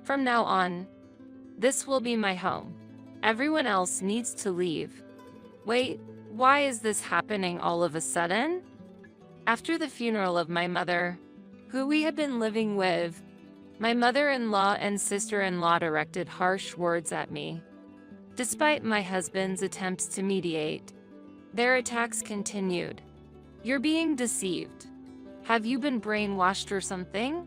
From now on, this will be my home. Everyone else needs to leave. Wait, why is this happening all of a sudden? After the funeral of my mother, who we had been living with, my mother-in-law and sister-in-law directed harsh words at me. Despite my husband's attempts to mediate, their attacks continued. You're being deceived. Have you been brainwashed or something?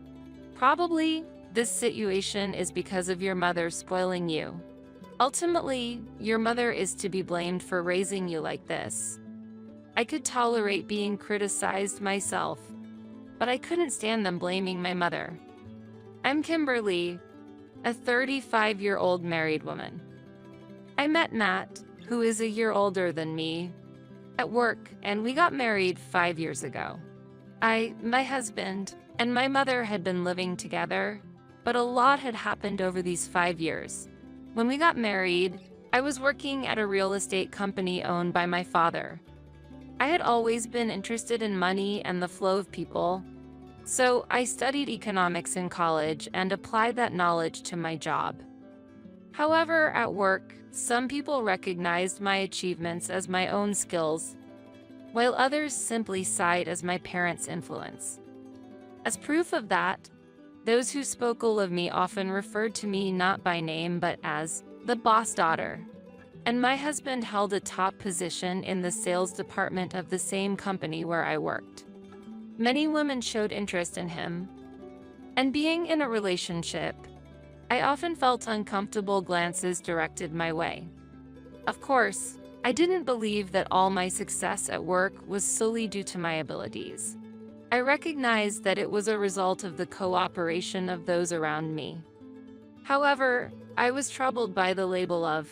Probably, this situation is because of your mother spoiling you. Ultimately, your mother is to be blamed for raising you like this. I could tolerate being criticized myself, but I couldn't stand them blaming my mother. I'm Kimberly, a 35-year-old married woman. I met Matt, who is a year older than me, at work, and we got married 5 years ago. My husband, and my mother had been living together, but a lot had happened over these 5 years. When we got married, I was working at a real estate company owned by my father. I had always been interested in money and the flow of people, so I studied economics in college and applied that knowledge to my job. However, at work, some people recognized my achievements as my own skills, while others simply saw it as my parents' influence. As proof of that, those who spoke ill of me often referred to me not by name but as the boss daughter. And my husband held a top position in the sales department of the same company where I worked. Many women showed interest in him. And being in a relationship, I often felt uncomfortable glances directed my way. Of course, I didn't believe that all my success at work was solely due to my abilities. I recognized that it was a result of the cooperation of those around me. However, I was troubled by the label of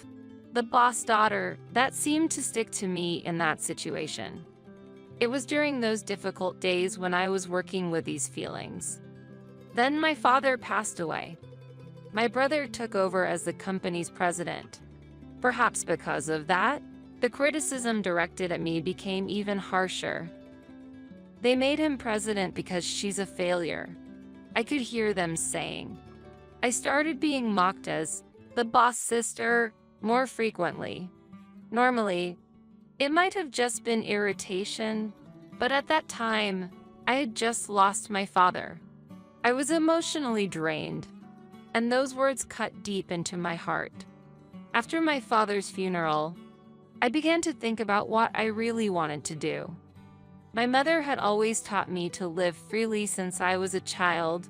the boss daughter that seemed to stick to me in that situation. It was during those difficult days when I was working with these feelings. Then my father passed away. My brother took over as the company's president. Perhaps because of that, the criticism directed at me became even harsher. They made him president because she's a failure, I could hear them saying. I started being mocked as the boss sister more frequently. Normally, it might have just been irritation, but at that time, I had just lost my father. I was emotionally drained, and those words cut deep into my heart. After my father's funeral, I began to think about what I really wanted to do. My mother had always taught me to live freely since I was a child,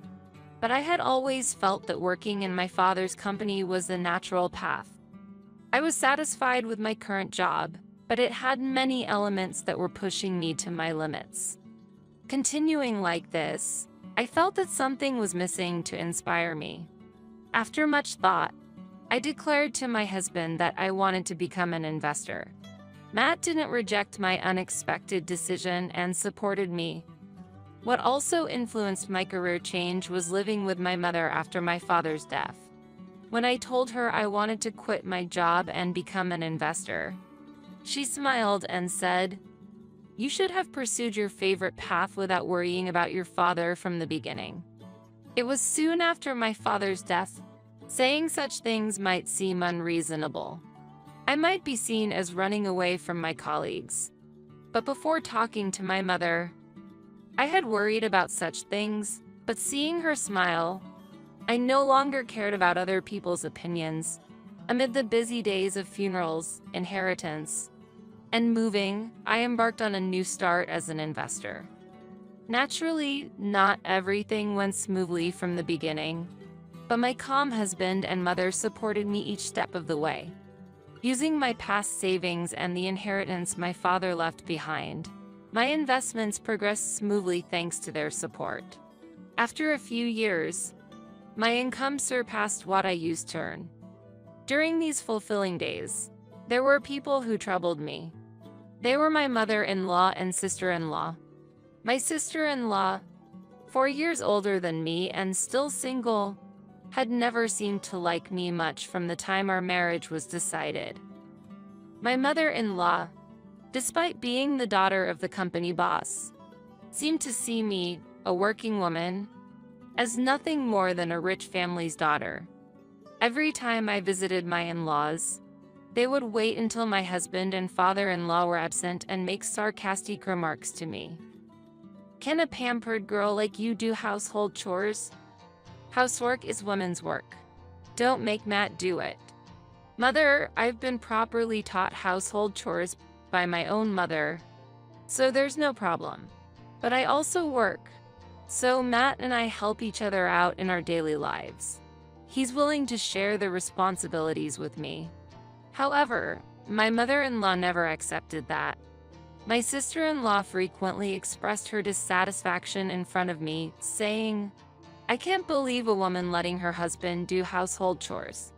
but I had always felt that working in my father's company was the natural path. I was satisfied with my current job, but it had many elements that were pushing me to my limits. Continuing like this, I felt that something was missing to inspire me. After much thought, I declared to my husband that I wanted to become an investor. Matt didn't reject my unexpected decision and supported me. What also influenced my career change was living with my mother after my father's death. When I told her I wanted to quit my job and become an investor, she smiled and said, "You should have pursued your favorite path without worrying about your father from the beginning." It was soon after my father's death. Saying such things might seem unreasonable. I might be seen as running away from my colleagues. But before talking to my mother, I had worried about such things, but seeing her smile, I no longer cared about other people's opinions. Amid the busy days of funerals, inheritance, and moving, I embarked on a new start as an investor. Naturally, not everything went smoothly from the beginning, but my calm husband and mother supported me each step of the way. Using my past savings and the inheritance my father left behind, my investments progressed smoothly thanks to their support. After a few years, my income surpassed what I used to earn. During these fulfilling days, there were people who troubled me. They were my mother-in-law and sister-in-law. My sister-in-law, 4 years older than me and still single, had never seemed to like me much from the time our marriage was decided. My mother-in-law, despite being the daughter of the company boss, seemed to see me, a working woman, as nothing more than a rich family's daughter. Every time I visited my in-laws, they would wait until my husband and father-in-law were absent and make sarcastic remarks to me. "Can a pampered girl like you do household chores? Housework is women's work. Don't make Matt do it." "Mother, I've been properly taught household chores by my own mother, so there's no problem. But I also work, so Matt and I help each other out in our daily lives. He's willing to share the responsibilities with me." However, my mother-in-law never accepted that. My sister-in-law frequently expressed her dissatisfaction in front of me, saying, "I can't believe a woman letting her husband do household chores."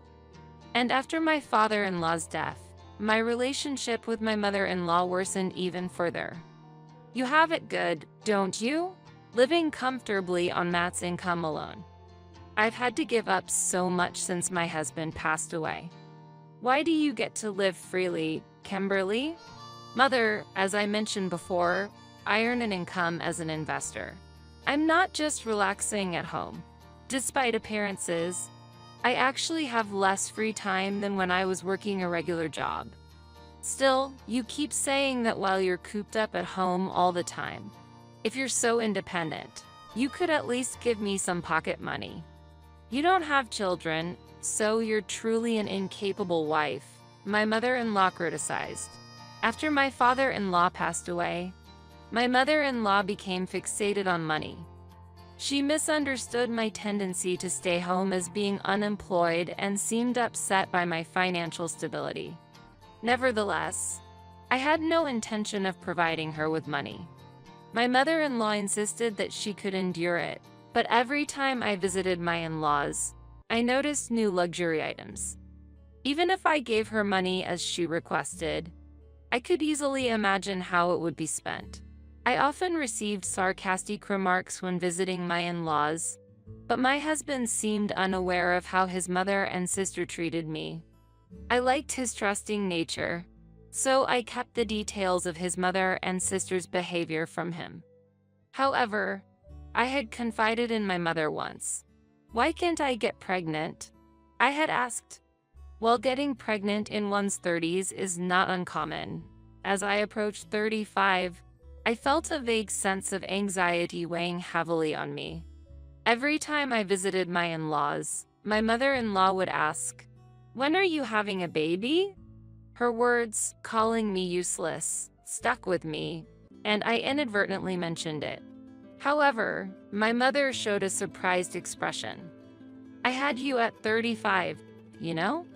And after my father-in-law's death, my relationship with my mother-in-law worsened even further. "You have it good, don't you? Living comfortably on Matt's income alone. I've had to give up so much since my husband passed away. Why do you get to live freely, Kimberly?" "Mother, as I mentioned before, I earn an income as an investor. I'm not just relaxing at home. Despite appearances, I actually have less free time than when I was working a regular job. Still, you keep saying that while you're cooped up at home all the time. If you're so independent, you could at least give me some pocket money. You don't have children, so you're truly an incapable wife," my mother-in-law criticized. After my father-in-law passed away, my mother-in-law became fixated on money. She misunderstood my tendency to stay home as being unemployed and seemed upset by my financial stability. Nevertheless, I had no intention of providing her with money. My mother-in-law insisted that she could endure it, but every time I visited my in-laws, I noticed new luxury items. Even if I gave her money as she requested, I could easily imagine how it would be spent. I often received sarcastic remarks when visiting my in-laws, but my husband seemed unaware of how his mother and sister treated me. I liked his trusting nature, so I kept the details of his mother and sister's behavior from him. However, I had confided in my mother once. "Why can't I get pregnant?" I had asked. Well, getting pregnant in one's 30s is not uncommon. As I approached 35, I felt a vague sense of anxiety weighing heavily on me. Every time I visited my in-laws, my mother-in-law would ask, "When are you having a baby?" Her words, calling me useless, stuck with me, and I inadvertently mentioned it. However, my mother showed a surprised expression. "I had you at 35, you know?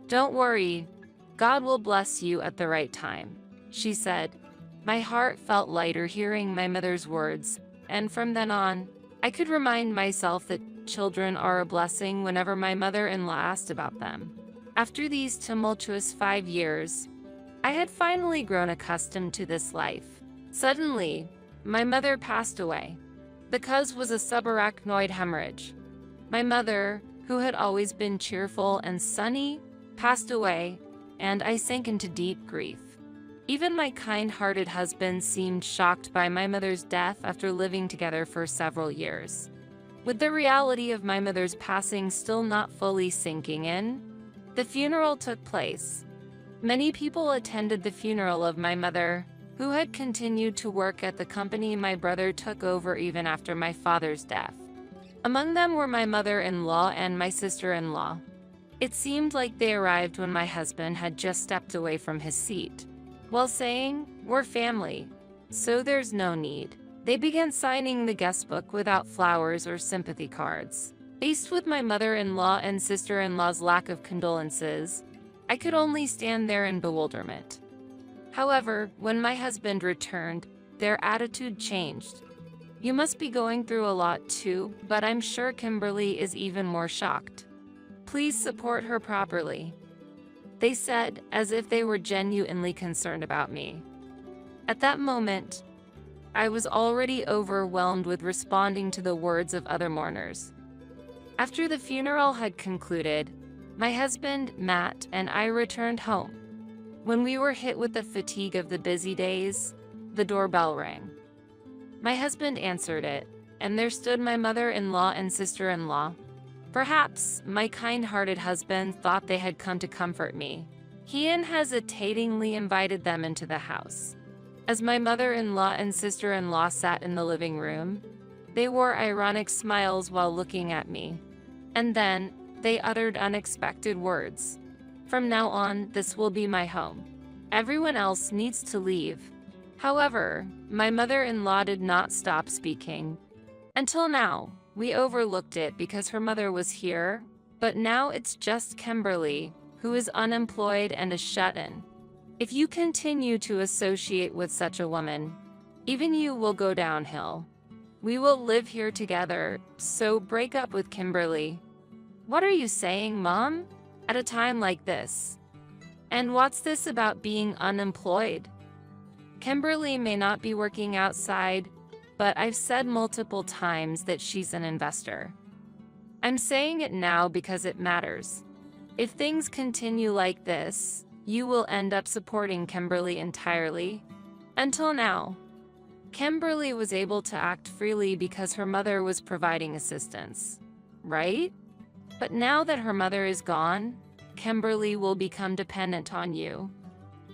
Don't worry, God will bless you at the right time," she said. My heart felt lighter hearing my mother's words, and from then on, I could remind myself that children are a blessing whenever my mother-in-law asked about them. After these tumultuous 5 years, I had finally grown accustomed to this life. Suddenly, my mother passed away. The cause was a subarachnoid hemorrhage. My mother, who had always been cheerful and sunny, passed away, and I sank into deep grief. Even my kind-hearted husband seemed shocked by my mother's death after living together for several years. With the reality of my mother's passing still not fully sinking in, the funeral took place. Many people attended the funeral of my mother, who had continued to work at the company my brother took over even after my father's death. Among them were my mother-in-law and my sister-in-law. It seemed like they arrived when my husband had just stepped away from his seat. While saying, "We're family, so there's no need," they began signing the guest book without flowers or sympathy cards. Faced with my mother-in-law and sister-in-law's lack of condolences, I could only stand there in bewilderment. However, when my husband returned, their attitude changed. "You must be going through a lot too, but I'm sure Kimberly is even more shocked. Please support her properly," they said, as if they were genuinely concerned about me. At that moment, I was already overwhelmed with responding to the words of other mourners. After the funeral had concluded, my husband, Matt, and I returned home. When we were hit with the fatigue of the busy days, the doorbell rang. My husband answered it, and there stood my mother-in-law and sister-in-law. Perhaps my kind-hearted husband thought they had come to comfort me. He unhesitatingly invited them into the house. As my mother-in-law and sister-in-law sat in the living room, they wore ironic smiles while looking at me. And then, they uttered unexpected words. "From now on, this will be my home. Everyone else needs to leave." However, my mother-in-law did not stop speaking. Until now, we overlooked it because her mother was here, but now it's just Kimberly, who is unemployed and is shut-in. If you continue to associate with such a woman, even you will go downhill. We will live here together, so break up with Kimberly. What are you saying, Mom? At a time like this? And what's this about being unemployed? Kimberly may not be working outside, but I've said multiple times that she's an investor. I'm saying it now because it matters. If things continue like this, you will end up supporting Kimberly entirely. Until now, Kimberly was able to act freely because her mother was providing assistance, right? But now that her mother is gone, Kimberly will become dependent on you.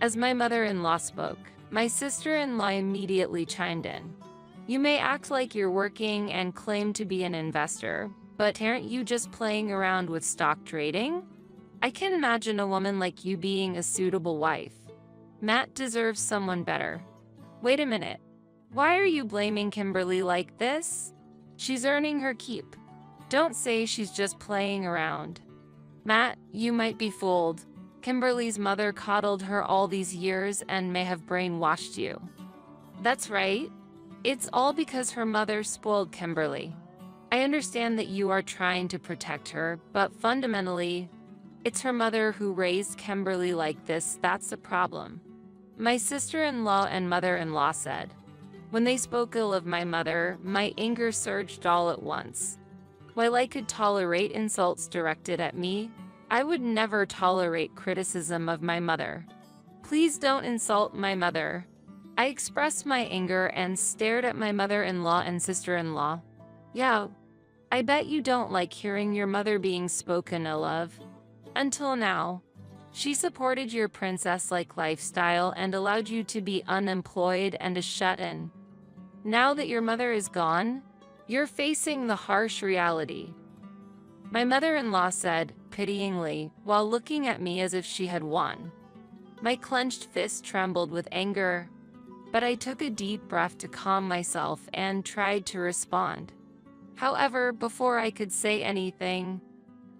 As my mother-in-law spoke, my sister-in-law immediately chimed in. You may act like you're working and claim to be an investor, but aren't you just playing around with stock trading? I can imagine a woman like you being a suitable wife. Matt deserves someone better. Wait a minute. Why are you blaming Kimberly like this? She's earning her keep. Don't say she's just playing around. Matt, you might be fooled. Kimberly's mother coddled her all these years and may have brainwashed you. That's right. It's all because her mother spoiled Kimberly. I understand that you are trying to protect her, but fundamentally, it's her mother who raised Kimberly like this that's the problem. My sister-in-law and mother-in-law said. When they spoke ill of my mother, my anger surged all at once. While I could tolerate insults directed at me, I would never tolerate criticism of my mother. Please don't insult my mother. I expressed my anger and stared at my mother-in-law and sister-in-law. Yeah, I bet you don't like hearing your mother being spoken ill of. Until now, she supported your princess-like lifestyle and allowed you to be unemployed and a shut-in. Now that your mother is gone, you're facing the harsh reality. My mother-in-law said, pityingly, while looking at me as if she had won. My clenched fist trembled with anger, but I took a deep breath to calm myself and tried to respond. However, before I could say anything,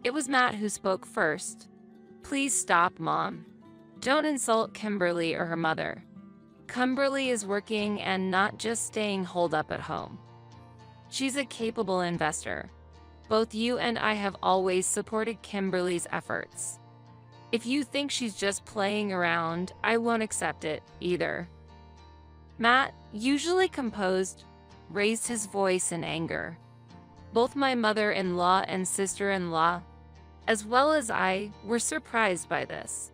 it was Matt who spoke first. Please stop, Mom. Don't insult Kimberly or her mother. Kimberly is working and not just staying holed up at home. She's a capable investor. Both you and I have always supported Kimberly's efforts. If you think she's just playing around, I won't accept it either. Matt, usually composed, raised his voice in anger. Both my mother-in-law and sister-in-law, as well as I, were surprised by this.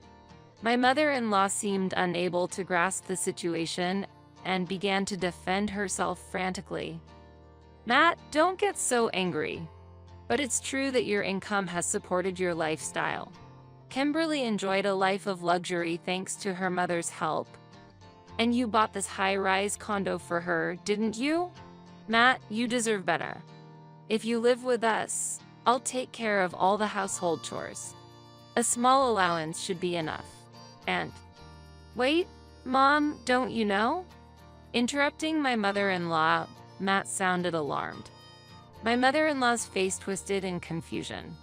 My mother-in-law seemed unable to grasp the situation and began to defend herself frantically. Matt, don't get so angry. But it's true that your income has supported your lifestyle. Kimberly enjoyed a life of luxury thanks to her mother's help. And you bought this high-rise condo for her, didn't you? Matt, you deserve better. If you live with us, I'll take care of all the household chores. A small allowance should be enough. And, wait, Mom, don't you know? Interrupting my mother-in-law, Matt sounded alarmed. My mother-in-law's face twisted in confusion.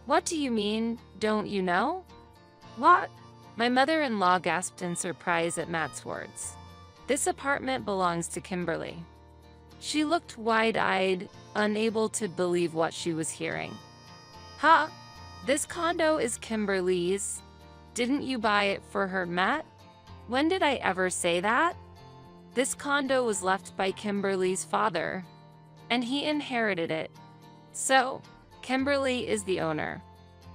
What do you mean, don't you know? What? My mother-in-law gasped in surprise at Matt's words. This apartment belongs to Kimberly. She looked wide-eyed, unable to believe what she was hearing. Huh? This condo is Kimberly's. Didn't you buy it for her, Matt? When did I ever say that? This condo was left by Kimberly's father, and he inherited it. So, Kimberly is the owner.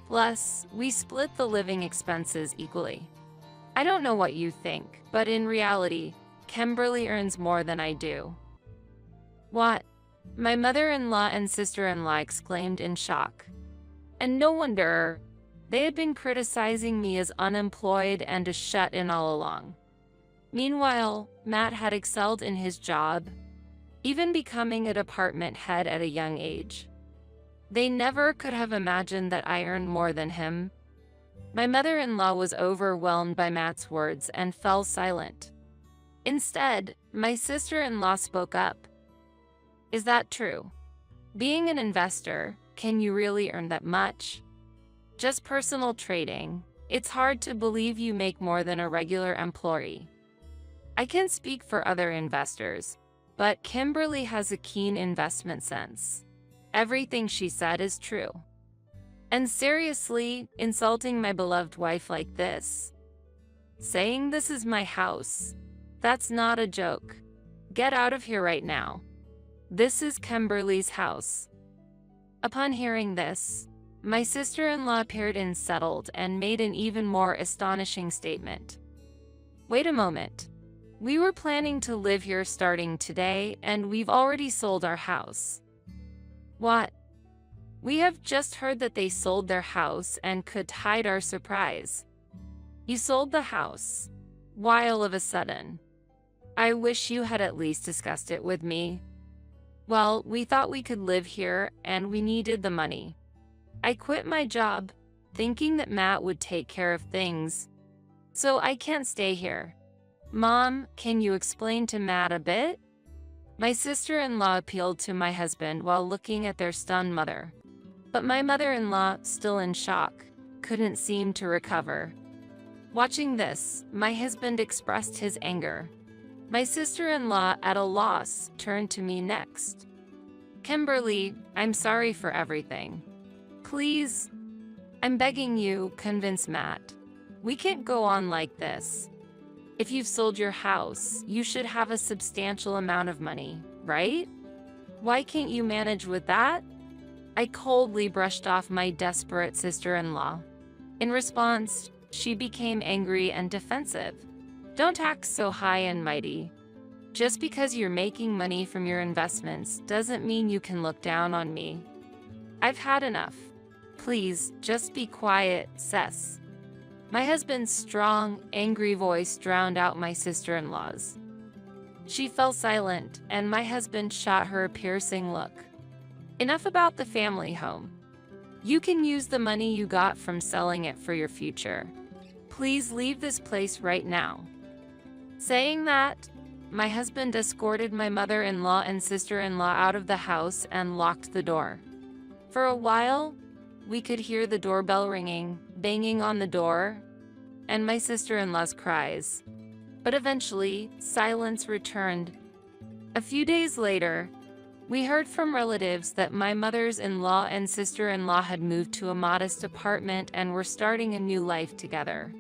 Plus, we split the living expenses equally. I don't know what you think, but in reality, Kimberly earns more than I do. What? My mother-in-law and sister-in-law exclaimed in shock. And no wonder, they had been criticizing me as unemployed and a shut-in all along. Meanwhile, Matt had excelled in his job, even becoming a department head at a young age. They never could have imagined that I earned more than him. My mother-in-law was overwhelmed by Matt's words and fell silent. Instead, my sister-in-law spoke up. Is that true? Being an investor, can you really earn that much? Just personal trading. It's hard to believe you make more than a regular employee. I can speak for other investors, but Kimberly has a keen investment sense. Everything she said is true. And seriously, insulting my beloved wife like this? Saying this is my house? That's not a joke. Get out of here right now. This is Kimberly's house. Upon hearing this, my sister-in-law appeared unsettled and made an even more astonishing statement. Wait a moment. We were planning to live here starting today, and we've already sold our house. What? We have just heard that they sold their house and could hide our surprise. You sold the house? Why all of a sudden? I wish you had at least discussed it with me. Well, we thought we could live here and we needed the money. I quit my job, thinking that Matt would take care of things. So I can't stay here. Mom, can you explain to Matt a bit? My sister-in-law appealed to my husband while looking at their stunned mother. But my mother-in-law, still in shock, couldn't seem to recover. Watching this, my husband expressed his anger. My sister-in-law, at a loss, turned to me next. Kimberly, I'm sorry for everything. Please, I'm begging you, convince Matt. We can't go on like this. If you've sold your house, you should have a substantial amount of money, right? Why can't you manage with that? I coldly brushed off my desperate sister-in-law. In response, she became angry and defensive. Don't act so high and mighty. Just because you're making money from your investments doesn't mean you can look down on me. I've had enough. Please, just be quiet, Cess. My husband's strong, angry voice drowned out my sister-in-law's. She fell silent, and my husband shot her a piercing look. Enough about the family home. You can use the money you got from selling it for your future. Please leave this place right now. Saying that, my husband escorted my mother-in-law and sister-in-law out of the house and locked the door. For a while, we could hear the doorbell ringing, banging on the door, and my sister-in-law's cries. But eventually, silence returned. A few days later, we heard from relatives that my mother-in-law and sister-in-law had moved to a modest apartment and were starting a new life together.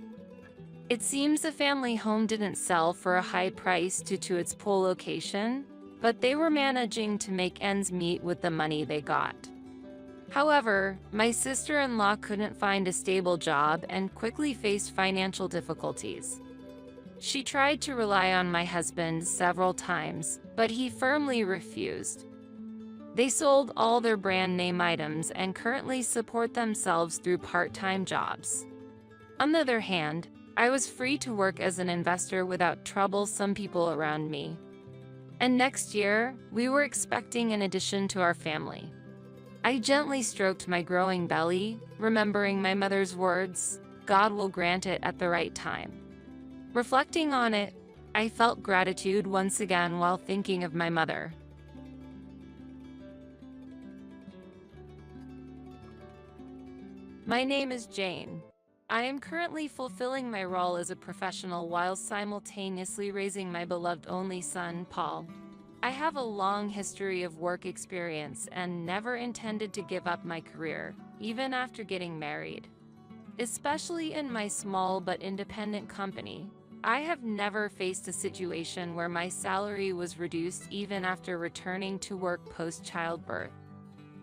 It seems the family home didn't sell for a high price due to its poor location, but they were managing to make ends meet with the money they got. However, my sister-in-law couldn't find a stable job and quickly faced financial difficulties. She tried to rely on my husband several times, but he firmly refused. They sold all their brand name items and currently support themselves through part-time jobs. On the other hand, I was free to work as an investor without troublesome people around me. And next year, we were expecting an addition to our family. I gently stroked my growing belly, remembering my mother's words, God will grant it at the right time. Reflecting on it, I felt gratitude once again while thinking of my mother. My name is Jane. I am currently fulfilling my role as a professional while simultaneously raising my beloved only son, Paul. I have a long history of work experience and never intended to give up my career, even after getting married. Especially in my small but independent company, I have never faced a situation where my salary was reduced even after returning to work post-childbirth.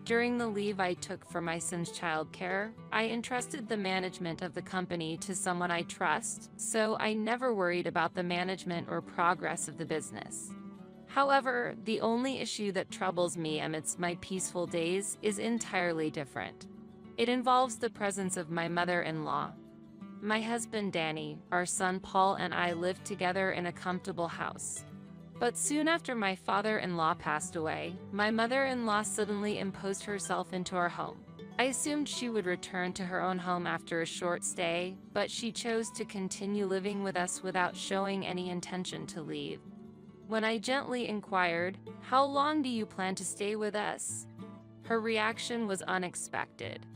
During the leave I took for my son's childcare, I entrusted the management of the company to someone I trust, so I never worried about the management or progress of the business. However, the only issue that troubles me amidst my peaceful days is entirely different. It involves the presence of my mother-in-law. My husband Danny, our son Paul, and I lived together in a comfortable house. But soon after my father-in-law passed away, my mother-in-law suddenly imposed herself into our home. I assumed she would return to her own home after a short stay, but she chose to continue living with us without showing any intention to leave. When I gently inquired, "How long do you plan to stay with us?" her reaction was unexpected.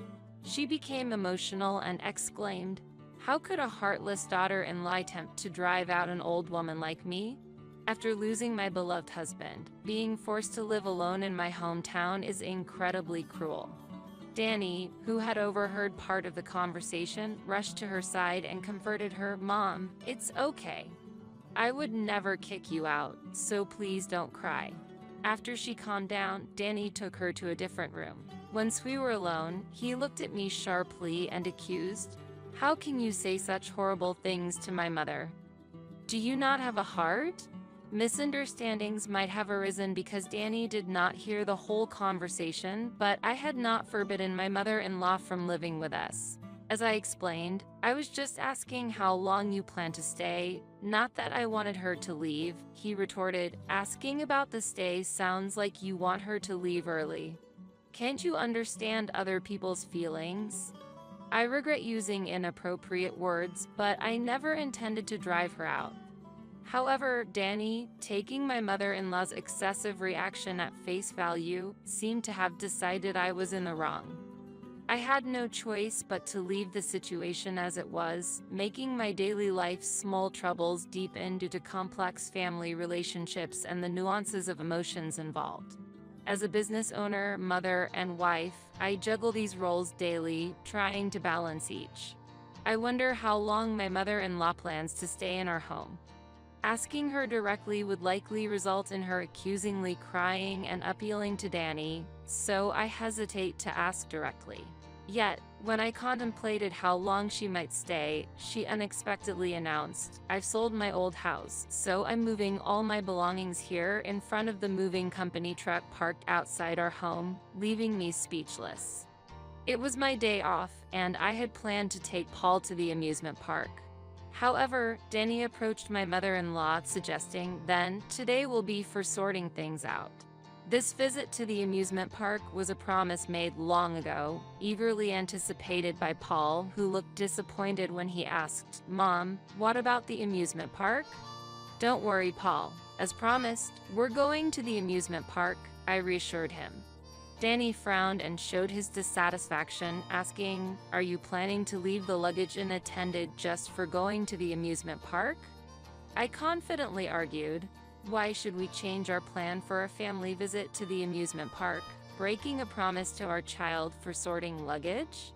She became emotional and exclaimed, "How could a heartless daughter-in-law attempt to drive out an old woman like me? After losing my beloved husband, being forced to live alone in my hometown is incredibly cruel." Danny, who had overheard part of the conversation, rushed to her side and comforted her. "Mom, it's okay. I would never kick you out, so please don't cry." After she calmed down, Danny took her to a different room. Once we were alone, he looked at me sharply and accused, "How can you say such horrible things to my mother? Do you not have a heart?" Misunderstandings might have arisen because Danny did not hear the whole conversation, but I had not forbidden my mother-in-law from living with us. As I explained, I was just asking how long you plan to stay, not that I wanted her to leave. He retorted, "Asking about the stay sounds like you want her to leave early. Can't you understand other people's feelings?" I regret using inappropriate words, but I never intended to drive her out. However, Danny, taking my mother-in-law's excessive reaction at face value, seemed to have decided I was in the wrong. I had no choice but to leave the situation as it was, making my daily life's small troubles deepen due to complex family relationships and the nuances of emotions involved. As a business owner, mother, and wife, I juggle these roles daily, trying to balance each. I wonder how long my mother-in-law plans to stay in our home. Asking her directly would likely result in her accusingly crying and appealing to Danny, so I hesitate to ask directly. Yet, when I contemplated how long she might stay, she unexpectedly announced, "I've sold my old house, so I'm moving all my belongings here," in front of the moving company truck parked outside our home, leaving me speechless. It was my day off, and I had planned to take Paul to the amusement park. However, Danny approached my mother-in-law, suggesting, "Then, today will be for sorting things out." This visit to the amusement park was a promise made long ago, eagerly anticipated by Paul, who looked disappointed when he asked, "Mom, what about the amusement park?" "Don't worry, Paul. As promised, we're going to the amusement park," I reassured him. Danny frowned and showed his dissatisfaction, asking, "Are you planning to leave the luggage unattended just for going to the amusement park?" I confidently argued, "Why should we change our plan for a family visit to the amusement park, breaking a promise to our child for sorting luggage?"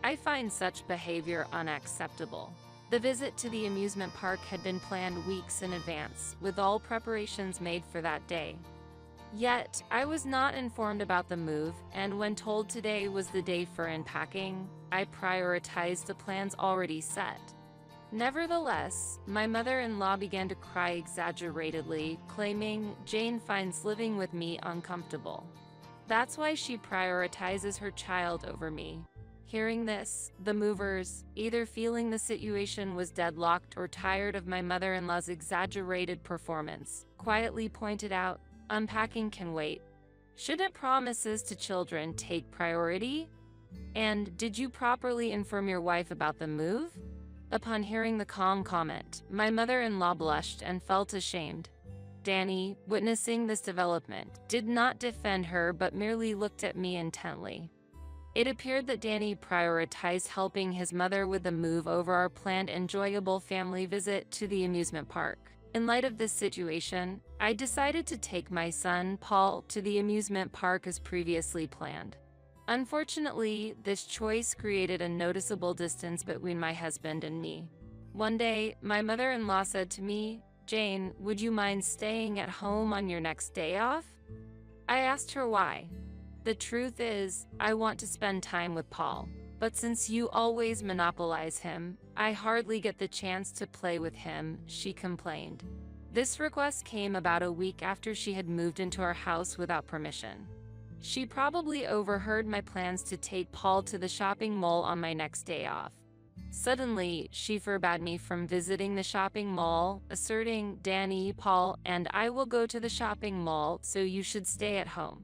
I find such behavior unacceptable. The visit to the amusement park had been planned weeks in advance, with all preparations made for that day. Yet, I was not informed about the move, and when told today was the day for unpacking, I prioritized the plans already set. Nevertheless, my mother-in-law began to cry exaggeratedly, claiming Jane finds living with me uncomfortable. That's why she prioritizes her child over me. Hearing this, the movers, either feeling the situation was deadlocked or tired of my mother-in-law's exaggerated performance, quietly pointed out, "Unpacking can wait. Shouldn't promises to children take priority? And did you properly inform your wife about the move?" Upon hearing the calm comment, my mother-in-law blushed and felt ashamed. Danny, witnessing this development, did not defend her but merely looked at me intently. It appeared that Danny prioritized helping his mother with the move over our planned enjoyable family visit to the amusement park. In light of this situation, I decided to take my son, Paul, to the amusement park as previously planned. Unfortunately, this choice created a noticeable distance between my husband and me. One day, my mother-in-law said to me, "Jane, would you mind staying at home on your next day off?" I asked her why. "The truth is, I want to spend time with Paul. But since you always monopolize him, I hardly get the chance to play with him," she complained. This request came about a week after she had moved into our house without permission. She probably overheard my plans to take Paul to the shopping mall on my next day off. Suddenly, she forbade me from visiting the shopping mall, asserting, "Danny, Paul, and I will go to the shopping mall, so you should stay at home."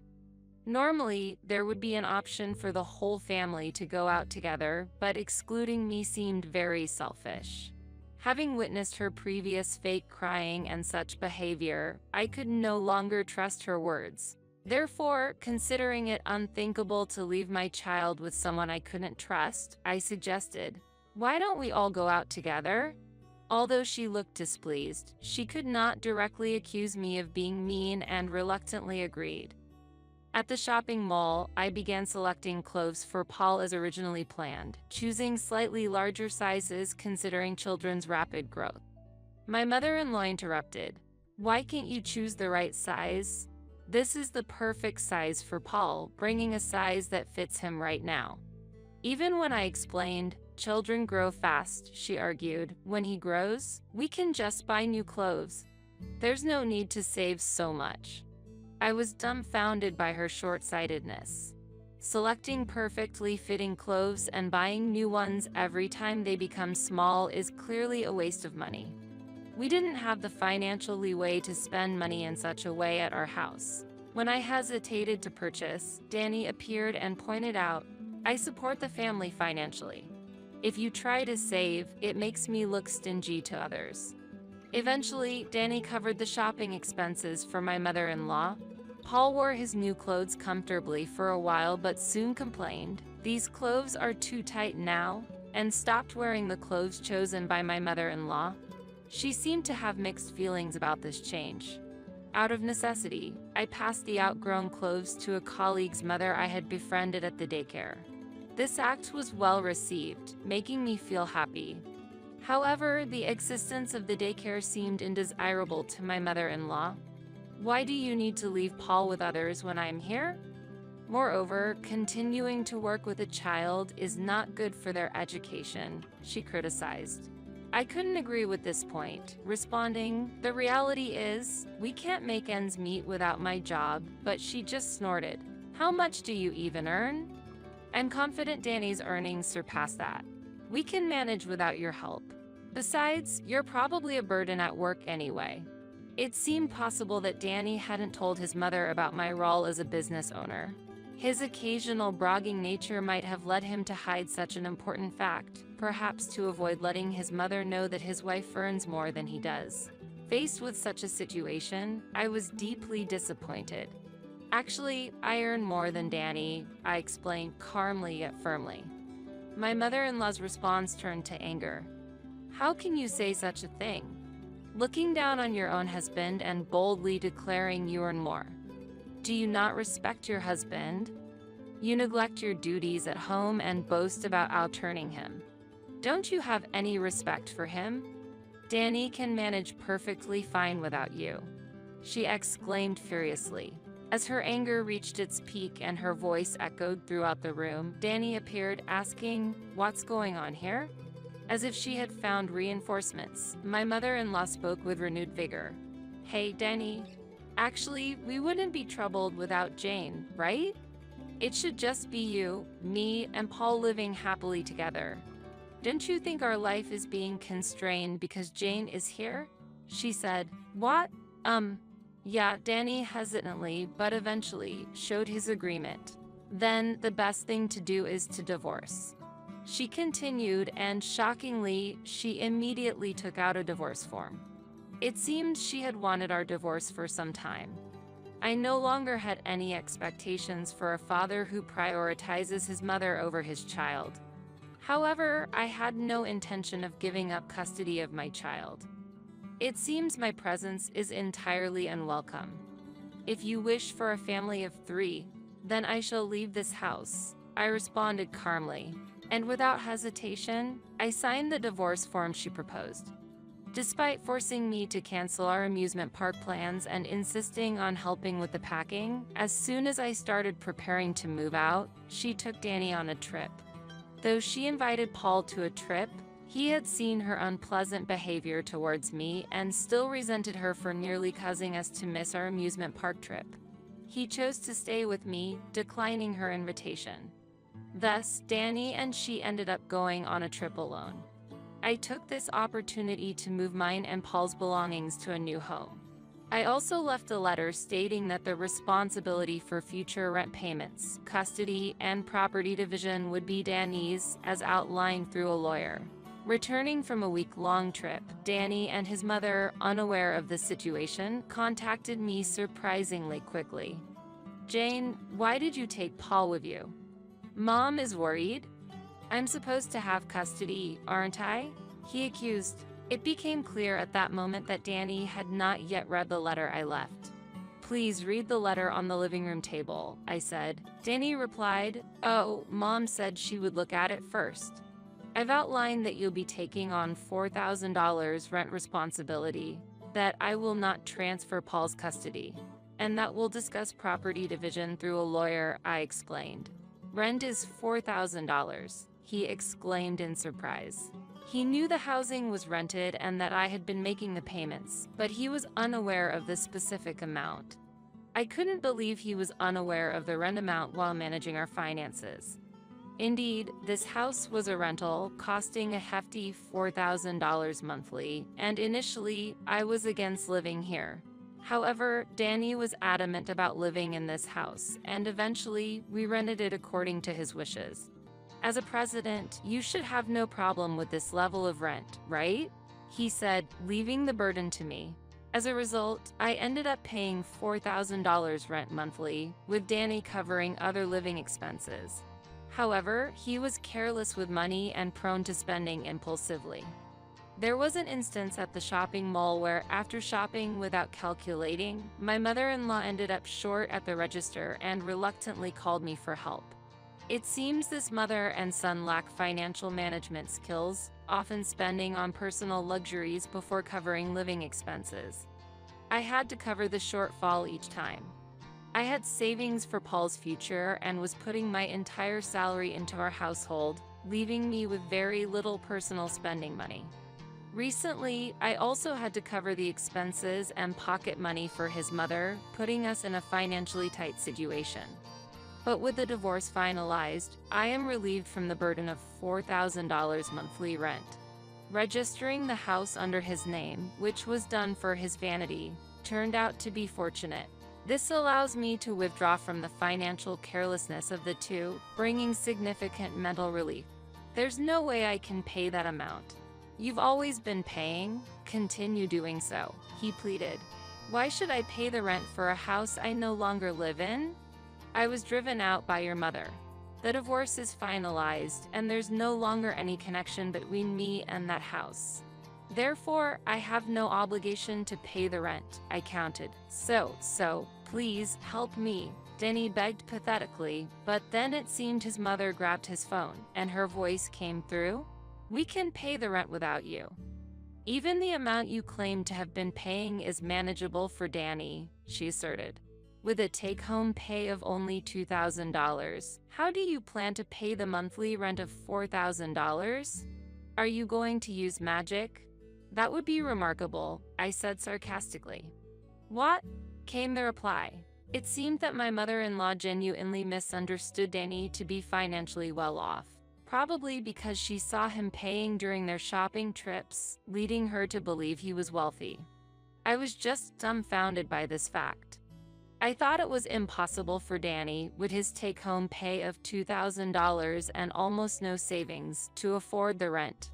Normally, there would be an option for the whole family to go out together, but excluding me seemed very selfish. Having witnessed her previous fake crying and such behavior, I could no longer trust her words. Therefore, considering it unthinkable to leave my child with someone I couldn't trust, I suggested, "Why don't we all go out together?" Although she looked displeased, she could not directly accuse me of being mean and reluctantly agreed. At the shopping mall, I began selecting clothes for Paul as originally planned, choosing slightly larger sizes considering children's rapid growth. My mother-in-law interrupted, "Why can't you choose the right size? This is the perfect size for Paul, bringing a size that fits him right now." Even when I explained, "Children grow fast," she argued, "when he grows, we can just buy new clothes. There's no need to save so much." I was dumbfounded by her short-sightedness. Selecting perfectly fitting clothes and buying new ones every time they become small is clearly a waste of money. We didn't have the financial leeway to spend money in such a way at our house. When I hesitated to purchase, Danny appeared and pointed out, "I support the family financially. If you try to save, it makes me look stingy to others." Eventually, Danny covered the shopping expenses for my mother-in-law. Paul wore his new clothes comfortably for a while but soon complained, "These clothes are too tight now," and stopped wearing the clothes chosen by my mother-in-law. She seemed to have mixed feelings about this change. Out of necessity, I passed the outgrown clothes to a colleague's mother I had befriended at the daycare. This act was well received, making me feel happy. However, the existence of the daycare seemed undesirable to my mother-in-law. "Why do you need to leave Paul with others when I'm here? Moreover, continuing to work with a child is not good for their education," she criticized. I couldn't agree with this point, responding, "The reality is, we can't make ends meet without my job," but she just snorted, "How much do you even earn?" I'm confident Danny's earnings surpass that. "We can manage without your help. Besides, you're probably a burden at work anyway." It seemed possible that Danny hadn't told his mother about my role as a business owner. His occasional bragging nature might have led him to hide such an important fact, perhaps to avoid letting his mother know that his wife earns more than he does. Faced with such a situation, I was deeply disappointed. "Actually, I earn more than Danny," I explained calmly yet firmly. My mother-in-law's response turned to anger. "How can you say such a thing? Looking down on your own husband and boldly declaring you earn more. Do you not respect your husband? You neglect your duties at home and boast about out-earning him. Don't you have any respect for him? Danny can manage perfectly fine without you," she exclaimed furiously. As her anger reached its peak and her voice echoed throughout the room, Danny appeared, asking, "What's going on here?" As if she had found reinforcements, my mother-in-law spoke with renewed vigor. "Hey, Danny. Actually, we wouldn't be troubled without Jane, right? It should just be you, me, and Paul living happily together. Don't you think our life is being constrained because Jane is here?" She said, "What? Yeah," Danny hesitantly, but eventually, showed his agreement. "Then the best thing to do is to divorce," she continued, and shockingly, she immediately took out a divorce form. It seemed she had wanted our divorce for some time. I no longer had any expectations for a father who prioritizes his mother over his child. However, I had no intention of giving up custody of my child. "It seems my presence is entirely unwelcome. If you wish for a family of 3, then I shall leave this house," I responded calmly. And without hesitation, I signed the divorce form she proposed. Despite forcing me to cancel our amusement park plans and insisting on helping with the packing, as soon as I started preparing to move out, she took Danny on a trip. Though she invited Paul to a trip, He had seen her unpleasant behavior towards me and still resented her for nearly causing us to miss our amusement park trip. He chose to stay with me, declining her invitation. Thus, Danny and she ended up going on a trip alone. I took this opportunity to move mine and Paul's belongings to a new home. I also left a letter stating that the responsibility for future rent payments, custody, and property division would be Danny's, as outlined through a lawyer. Returning from a week-long trip, Danny and his mother, unaware of the situation, contacted me surprisingly quickly. "Jane, why did you take Paul with you?" "Mom is worried. I'm supposed to have custody, aren't I?" he accused. It became clear at that moment that Danny had not yet read the letter I left. "Please read the letter on the living room table," I said. Danny replied, "Oh, Mom said she would look at it first. I've outlined that you'll be taking on $4,000 rent responsibility, that I will not transfer Paul's custody, and that we'll discuss property division through a lawyer," I explained. "Rent is $4,000, he exclaimed in surprise. He knew the housing was rented and that I had been making the payments, but he was unaware of the specific amount. I couldn't believe he was unaware of the rent amount while managing our finances. Indeed, this house was a rental, costing a hefty $4,000 monthly, and initially, I was against living here. However, Danny was adamant about living in this house, and eventually, we rented it according to his wishes. As a president, you should have no problem with this level of rent, right?" he said, leaving the burden to me. As a result, I ended up paying $4,000 rent monthly, with Danny covering other living expenses. However, he was careless with money and prone to spending impulsively. There was an instance at the shopping mall where, after shopping without calculating, my mother-in-law ended up short at the register and reluctantly called me for help. It seems this mother and son lack financial management skills, often spending on personal luxuries before covering living expenses. I had to cover the shortfall each time. I had savings for Paul's future and was putting my entire salary into our household, leaving me with very little personal spending money. Recently, I also had to cover the expenses and pocket money for his mother, putting us in a financially tight situation. But with the divorce finalized, I am relieved from the burden of $4,000 monthly rent. Registering the house under his name, which was done for his vanity, turned out to be fortunate. This allows me to withdraw from the financial carelessness of the two, bringing significant mental relief. "There's no way I can pay that amount. You've always been paying, continue doing so," he pleaded. "Why should I pay the rent for a house I no longer live in? I was driven out by your mother. The divorce is finalized, and there's no longer any connection between me and that house. Therefore, I have no obligation to pay the rent," I countered. So, please help me," Danny begged pathetically, but then it seemed his mother grabbed his phone, and her voice came through. "We can pay the rent without you. Even the amount you claim to have been paying is manageable for Danny," she asserted. "With a take-home pay of only $2,000, how do you plan to pay the monthly rent of $4,000? Are you going to use magic?" "That would be remarkable," I said sarcastically. "What?" came the reply. It seemed that my mother-in-law genuinely misunderstood Danny to be financially well off, probably because she saw him paying during their shopping trips, leading her to believe he was wealthy. I was just dumbfounded by this fact. I thought it was impossible for Danny, with his take-home pay of $2,000 and almost no savings, to afford the rent.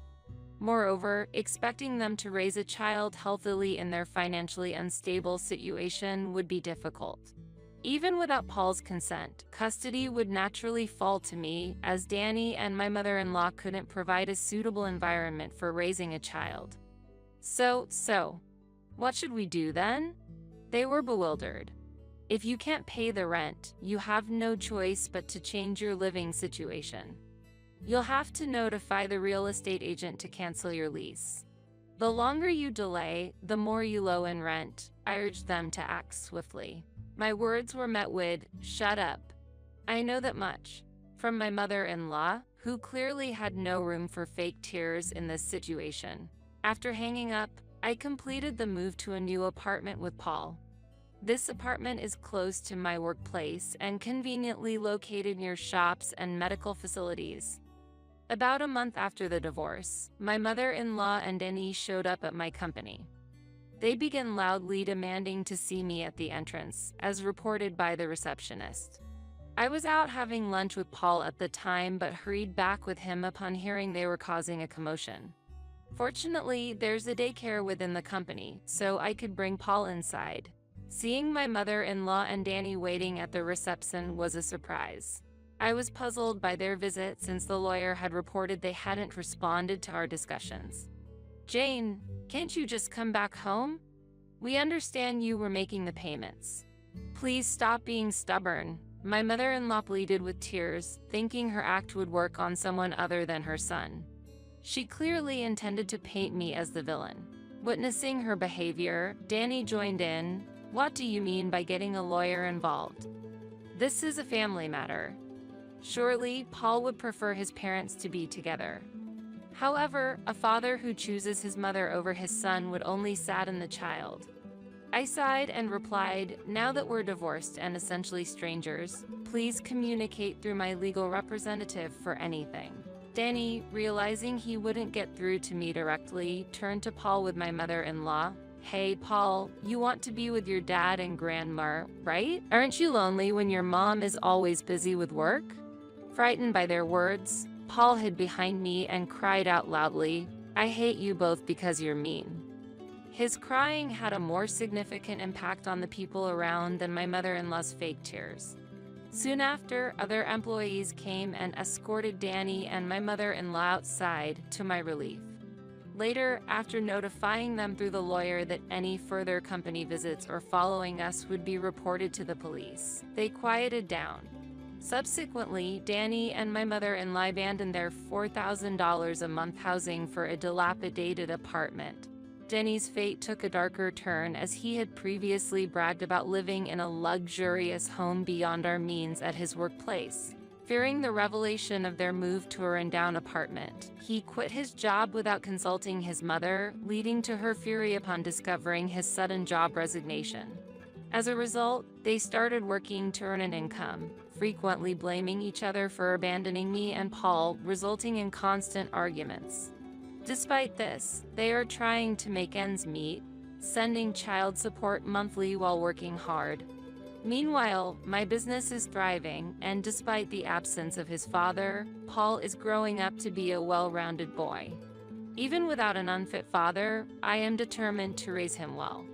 Moreover, expecting them to raise a child healthily in their financially unstable situation would be difficult. Even without Paul's consent, custody would naturally fall to me, as Danny and my mother-in-law couldn't provide a suitable environment for raising a child. So, what should we do then? They were bewildered. If you can't pay the rent, you have no choice but to change your living situation. You'll have to notify the real estate agent to cancel your lease. The longer you delay, the more you owe in rent. I urged them to act swiftly. My words were met with, "Shut up. I know that much." from my mother-in-law, who clearly had no room for fake tears in this situation. After hanging up, I completed the move to a new apartment with Paul. This apartment is close to my workplace and conveniently located near shops and medical facilities. About a month after the divorce, my mother-in-law and Denny showed up at my company. They began loudly demanding to see me at the entrance, as reported by the receptionist. I was out having lunch with Paul at the time but hurried back with him upon hearing they were causing a commotion. Fortunately, there's a daycare within the company, so I could bring Paul inside. Seeing my mother-in-law and Danny waiting at the reception was a surprise. I was puzzled by their visit since the lawyer had reported they hadn't responded to our discussions. "Jane, can't you just come back home? We understand you were making the payments. Please stop being stubborn," my mother-in-law pleaded with tears, thinking her act would work on someone other than her son. She clearly intended to paint me as the villain. Witnessing her behavior, Danny joined in. "What do you mean by getting a lawyer involved? This is a family matter. Surely, Paul would prefer his parents to be together. However, a father who chooses his mother over his son would only sadden the child." I sighed and replied, "Now that we're divorced and essentially strangers, please communicate through my legal representative for anything." Danny, realizing he wouldn't get through to me directly, turned to Paul with my mother-in-law. "Hey, Paul, you want to be with your dad and grandma, right? Aren't you lonely when your mom is always busy with work?" Frightened by their words, Paul hid behind me and cried out loudly, "I hate you both because you're mean." His crying had a more significant impact on the people around than my mother-in-law's fake tears. Soon after, other employees came and escorted Danny and my mother-in-law outside, to my relief. Later, after notifying them through the lawyer that any further company visits or following us would be reported to the police, they quieted down. Subsequently, Danny and my mother-in-law abandoned their $4,000 a month housing for a dilapidated apartment. Danny's fate took a darker turn as he had previously bragged about living in a luxurious home beyond our means at his workplace. Fearing the revelation of their move to a rundown apartment, he quit his job without consulting his mother, leading to her fury upon discovering his sudden job resignation. As a result, they started working to earn an income, frequently blaming each other for abandoning me and Paul, resulting in constant arguments. Despite this, they are trying to make ends meet, sending child support monthly while working hard. Meanwhile, my business is thriving, and despite the absence of his father, Paul is growing up to be a well-rounded boy. Even without an unfit father, I am determined to raise him well.